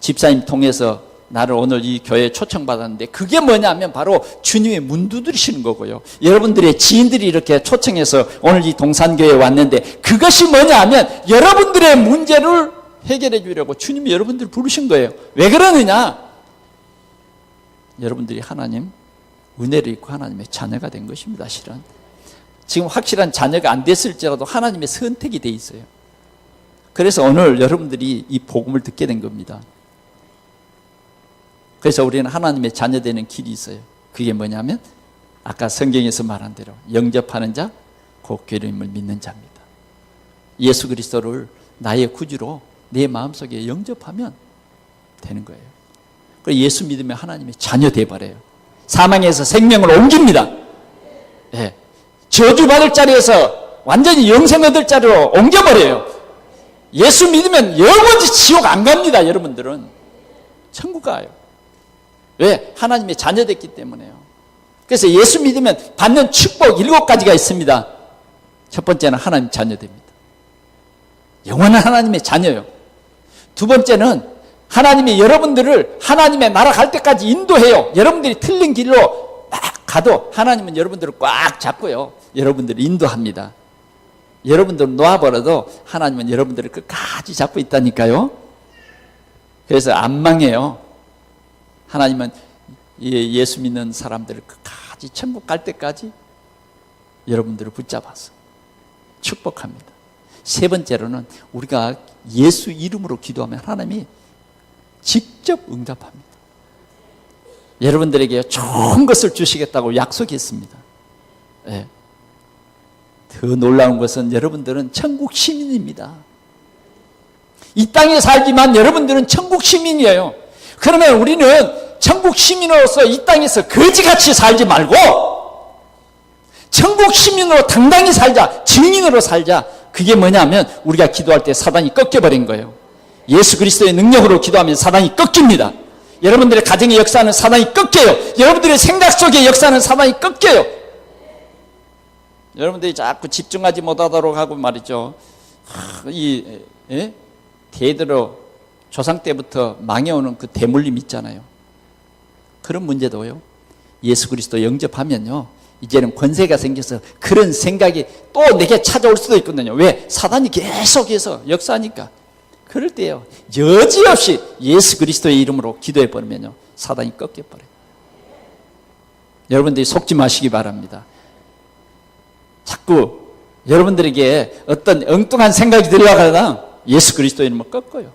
집사님 통해서 나를 오늘 이 교회에 초청받았는데 그게 뭐냐면 바로 주님의 문 두드리시는 거고요. 여러분들의 지인들이 이렇게 초청해서 오늘 이 동산교회에 왔는데 그것이 뭐냐면 여러분들의 문제를 해결해 주려고 주님이 여러분들을 부르신 거예요. 왜 그러느냐? 여러분들이 하나님 은혜를 입고 하나님의 자녀가 된 것입니다. 실은 지금 확실한 자녀가 안 됐을지라도 하나님의 선택이 돼 있어요. 그래서 오늘 여러분들이 이 복음을 듣게 된 겁니다. 그래서 우리는 하나님의 자녀 되는 길이 있어요. 그게 뭐냐면 아까 성경에서 말한 대로 영접하는 자, 곧 괴로움을 믿는 자입니다. 예수 그리스도를 나의 구주로 내 마음속에 영접하면 되는 거예요. 그래서 예수 믿으면 하나님의 자녀 돼버려요. 사망에서 생명을 옮깁니다. 네. 저주받을 자리에서 완전히 영생 얻을 자리로 옮겨버려요. 예수 믿으면 영원히 지옥 안 갑니다. 여러분들은 천국 가요. 왜? 하나님의 자녀 됐기 때문에요. 그래서 예수 믿으면 받는 축복 7가지가 있습니다. 첫 번째는 하나님 자녀 됩니다. 영원한 하나님의 자녀요. 두 번째는 하나님이 여러분들을 하나님의 나라 갈 때까지 인도해요. 여러분들이 틀린 길로 막 가도 하나님은 여러분들을 꽉 잡고요. 여러분들을 인도합니다. 여러분들을 놓아버려도 하나님은 여러분들을 끝까지 잡고 있다니까요. 그래서 안 망해요. 하나님은 예수 믿는 사람들을 끝까지 천국 갈 때까지 여러분들을 붙잡아서 축복합니다. 세 번째로는 우리가 예수 이름으로 기도하면 하나님이 직접 응답합니다. 여러분들에게 좋은 것을 주시겠다고 약속했습니다. 네. 더 놀라운 것은 여러분들은 천국 시민입니다. 이 땅에 살지만 여러분들은 천국 시민이에요. 그러면 우리는 천국 시민으로서 이 땅에서 거지같이 살지 말고 천국 시민으로 당당히 살자, 증인으로 살자. 그게 뭐냐면 우리가 기도할 때 사단이 꺾여버린 거예요. 예수 그리스도의 능력으로 기도하면 사단이 꺾입니다. 여러분들의 가정의 역사는 사단이 꺾여요. 여러분들의 생각 속의 역사는 사단이 꺾여요. 여러분들이 자꾸 집중하지 못하도록 하고 말이죠. 대대로 조상 때부터 망해오는 그 대물림 있잖아요. 그런 문제도요. 예수 그리스도 영접하면요. 이제는 권세가 생겨서 그런 생각이 또 내게 찾아올 수도 있거든요. 왜? 사단이 계속해서 역사하니까. 그럴 때요. 여지없이 예수 그리스도의 이름으로 기도해버리면요. 사단이 꺾여버려요. 여러분들이 속지 마시기 바랍니다. 자꾸 여러분들에게 어떤 엉뚱한 생각이 들어가거나 예수 그리스도의 이름을 꺾어요.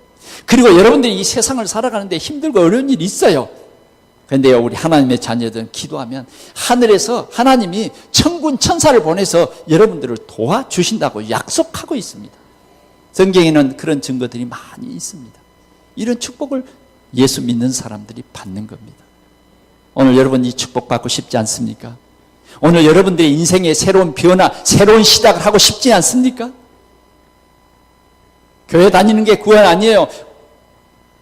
그리고 여러분들이 이 세상을 살아가는데 힘들고 어려운 일이 있어요. 그런데요, 우리 하나님의 자녀들은 기도하면 하늘에서 하나님이 천군 천사를 보내서 여러분들을 도와주신다고 약속하고 있습니다. 성경에는 그런 증거들이 많이 있습니다. 이런 축복을 예수 믿는 사람들이 받는 겁니다. 오늘 여러분 이 축복 받고 싶지 않습니까? 오늘 여러분들의 인생의 새로운 변화, 새로운 시작을 하고 싶지 않습니까? 교회 다니는 게 구원 아니에요.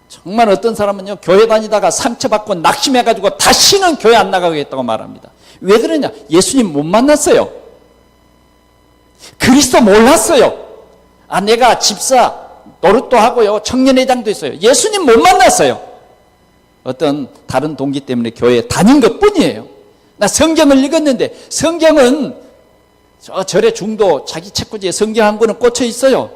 정말 어떤 사람은요, 교회 다니다가 상처받고 낙심해가지고 다시는 교회 안 나가겠다고 말합니다. 왜 그러냐? 예수님 못 만났어요. 그리스도 몰랐어요. 내가 집사 노릇도 하고요, 청년회장도 있어요. 예수님 못 만났어요. 어떤 다른 동기 때문에 교회에 다닌 것 뿐이에요. 나 성경을 읽었는데 성경은 저 절의 중도 자기 책꽂이에 성경 한 권은 꽂혀 있어요.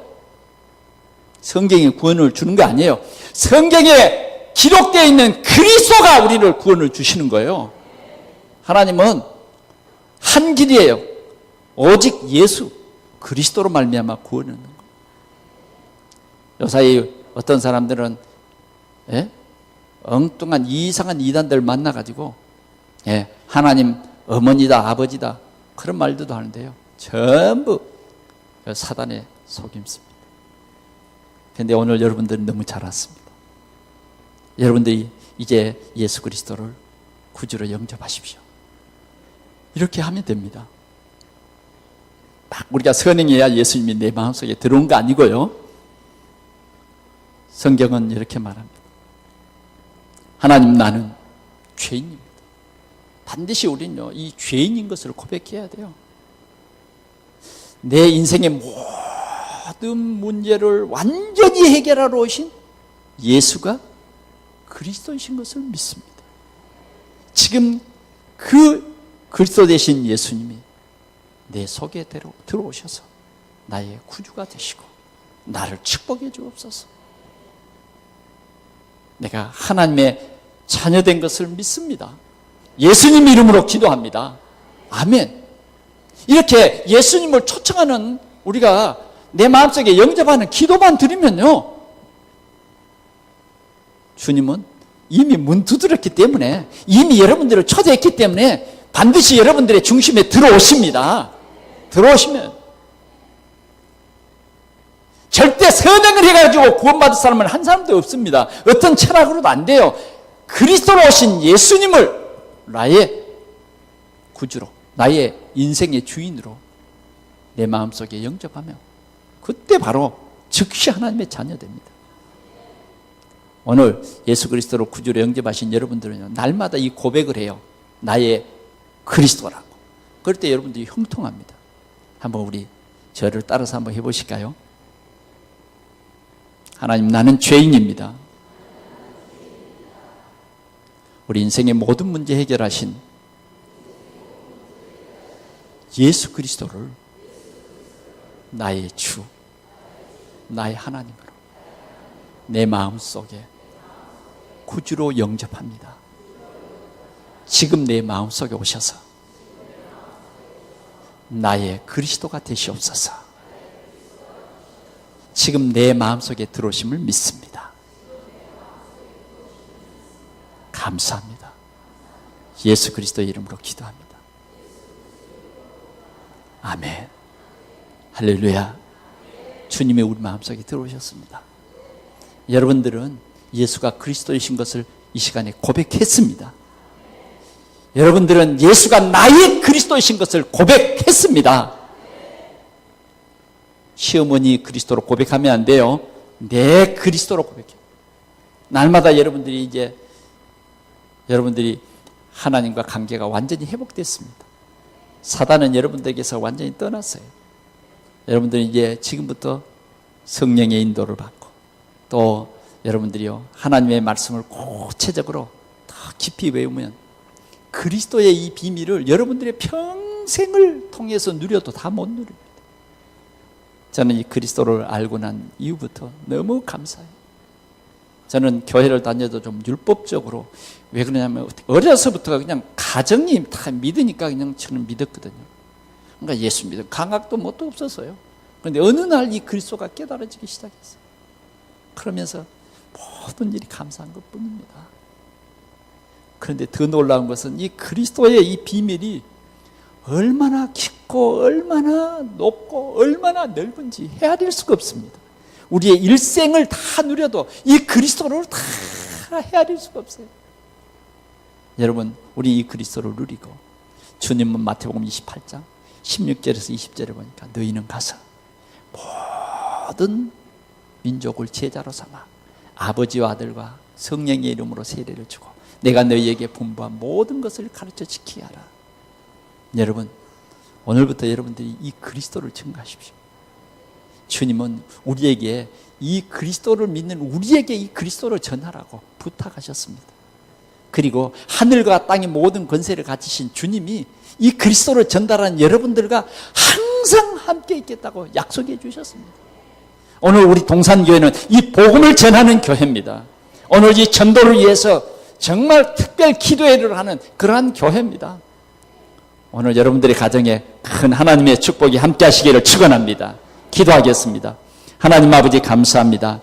성경이 구원을 주는 거 아니에요. 성경에 기록되어 있는 그리스도가 우리를 구원을 주시는 거예요. 하나님은 한 길이에요. 오직 예수 그리스도로 말미암아 구원을 얻는 거예요. 요사이 어떤 사람들은 엉뚱한 이상한 이단들 만나가지고 하나님 어머니다 아버지다 그런 말들도 하는데요. 전부 사단의 속임수입니다. 그런데 오늘 여러분들은 너무 잘 알았습니다. 여러분들이 이제 예수 그리스도를 구주로 영접하십시오. 이렇게 하면 됩니다. 막 우리가 선행해야 예수님이 내 마음속에 들어온 거 아니고요. 성경은 이렇게 말합니다. 하나님 나는 죄인입니다. 반드시 우리는요, 이 죄인인 것을 고백해야 돼요. 내 인생의 모든 문제를 완전히 해결하러 오신 예수가 그리스도이신 것을 믿습니다. 지금 그 그리스도 되신 예수님이 내 속에 들어오셔서 나의 구주가 되시고 나를 축복해 주옵소서. 내가 하나님의 자녀된 것을 믿습니다. 예수님 이름으로 기도합니다. 아멘. 이렇게 예수님을 초청하는 우리가 내 마음속에 영접하는 기도만 드리면요, 주님은 이미 문 두드렸기 때문에, 이미 여러분들을 초대했기 때문에 반드시 여러분들의 중심에 들어오십니다. 들어오시면 절대 선행을 해가지고 구원받을 사람은 한 사람도 없습니다. 어떤 철학으로도 안 돼요. 그리스도로 오신 예수님을 나의 구주로, 나의 인생의 주인으로 내 마음속에 영접하며 그때 바로 즉시 하나님의 자녀 됩니다. 오늘 예수 그리스도로 구주로 영접하신 여러분들은요, 날마다 이 고백을 해요. 나의 그리스도라고. 그럴 때 여러분들이 형통합니다. 한번 우리 저를 따라서 한번 해보실까요? 하나님, 나는 죄인입니다. 우리 인생의 모든 문제 해결하신 예수 그리스도를 나의 주, 나의 하나님으로 내 마음속에 구주로 영접합니다. 지금 내 마음속에 오셔서 나의 그리스도가 되시옵소서. 지금 내 마음속에 들어오심을 믿습니다. 감사합니다. 예수 그리스도의 이름으로 기도합니다. 아멘. 할렐루야. 주님이 우리 마음속에 들어오셨습니다. 여러분들은 예수가 그리스도이신 것을 이 시간에 고백했습니다. 여러분들은 예수가 나의 그리스도이신 것을 고백했습니다. 시어머니 그리스도로 고백하면 안 돼요. 내 그리스도로 고백해요. 날마다 여러분들이 하나님과 관계가 완전히 회복됐습니다. 사단은 여러분들에게서 완전히 떠났어요. 여러분들이 이제 지금부터 성령의 인도를 받고, 또 여러분들이요, 하나님의 말씀을 구체적으로 더 깊이 외우면 그리스도의 이 비밀을 여러분들의 평생을 통해서 누려도 다 못 누립니다. 저는 이 그리스도를 알고 난 이후부터 너무 감사해요. 저는 교회를 다녀도 좀 율법적으로, 왜 그러냐면 어려서부터 그냥 가정이 다 믿으니까 그냥 저는 믿었거든요. 그러니까 예수 믿은 감각도 뭣도 없었어요. 그런데 어느 날 이 그리스도가 깨달아지기 시작했어요. 그러면서 모든 일이 감사한 것뿐입니다. 그런데 더 놀라운 것은 이 그리스도의 이 비밀이 얼마나 깊고 얼마나 높고 얼마나 넓은지 헤아릴 수가 없습니다. 우리의 일생을 다 누려도 이 그리스도를 다 헤아릴 수가 없어요. 여러분, 우리 이 그리스도를 누리고, 주님은 마태복음 28장 16절에서 20절에 보니까 너희는 가서 모든 민족을 제자로 삼아 아버지와 아들과 성령의 이름으로 세례를 주고 내가 너희에게 분부한 모든 것을 가르쳐 지키게 하라. 여러분, 오늘부터 여러분들이 이 그리스도를 증거하십시오. 주님은 우리에게 이 그리스도를 믿는 우리에게 이 그리스도를 전하라고 부탁하셨습니다. 그리고 하늘과 땅의 모든 권세를 가지신 주님이 이 그리스도를 전달하는 여러분들과 항상 함께 있겠다고 약속해 주셨습니다. 오늘 우리 동산교회는 이 복음을 전하는 교회입니다. 오늘 이 전도를 위해서 정말 특별 기도회를 하는 그러한 교회입니다. 오늘 여러분들의 가정에 큰 하나님의 축복이 함께 하시기를 축원합니다. 기도하겠습니다. 하나님 아버지 감사합니다.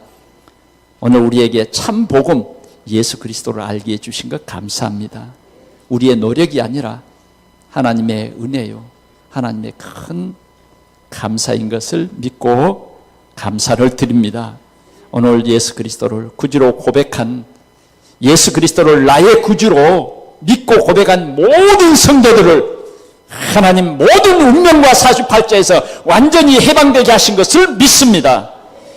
오늘 우리에게 참 복음 예수 그리스도를 알게 해주신 것 감사합니다. 우리의 노력이 아니라 하나님의 은혜요, 하나님의 큰 감사인 것을 믿고 감사를 드립니다. 오늘 예수 그리스도를 구주로 고백한, 예수 그리스도를 나의 구주로 믿고 고백한 모든 성도들을 하나님 모든 운명과 사주팔자에서 완전히 해방되게 하신 것을 믿습니다.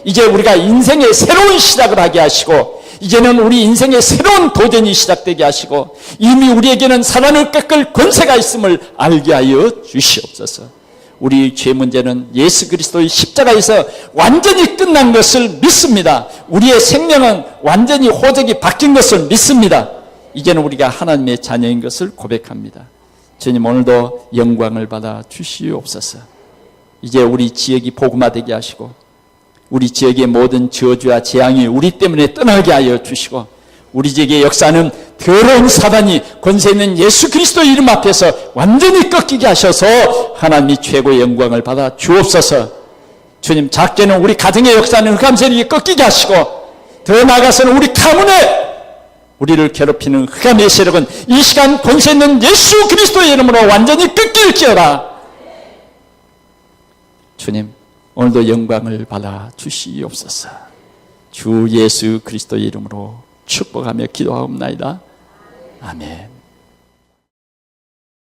이제 우리가 인생의 새로운 시작을 하게 하시고, 이제는 우리 인생의 새로운 도전이 시작되게 하시고, 이미 우리에게는 사단을 꺾을 권세가 있음을 알게 하여 주시옵소서. 우리 죄 문제는 예수 그리스도의 십자가에서 완전히 끝난 것을 믿습니다. 우리의 생명은 완전히 호적이 바뀐 것을 믿습니다. 이제는 우리가 하나님의 자녀인 것을 고백합니다. 주님, 오늘도 영광을 받아 주시옵소서. 이제 우리 지역이 복음화되게 하시고, 우리 지역의 모든 저주와 재앙이 우리 때문에 떠나게 하여 주시고, 우리 지역의 역사는 더러운 사단이 권세 있는 예수 그리스도의 이름 앞에서 완전히 꺾이게 하셔서 하나님이 최고의 영광을 받아 주옵소서. 주님, 작게는 우리 가정의 역사는 흑암세력이 꺾이게 하시고, 더 나아가서는 우리 가문에 우리를 괴롭히는 흑암의 세력은 이 시간 권세 있는 예수 그리스도의 이름으로 완전히 꺾일지어다. 주님, 오늘도 영광을 받아 주시옵소서. 주 예수 그리스도의 이름으로 축복하며 기도하옵나이다. 아멘.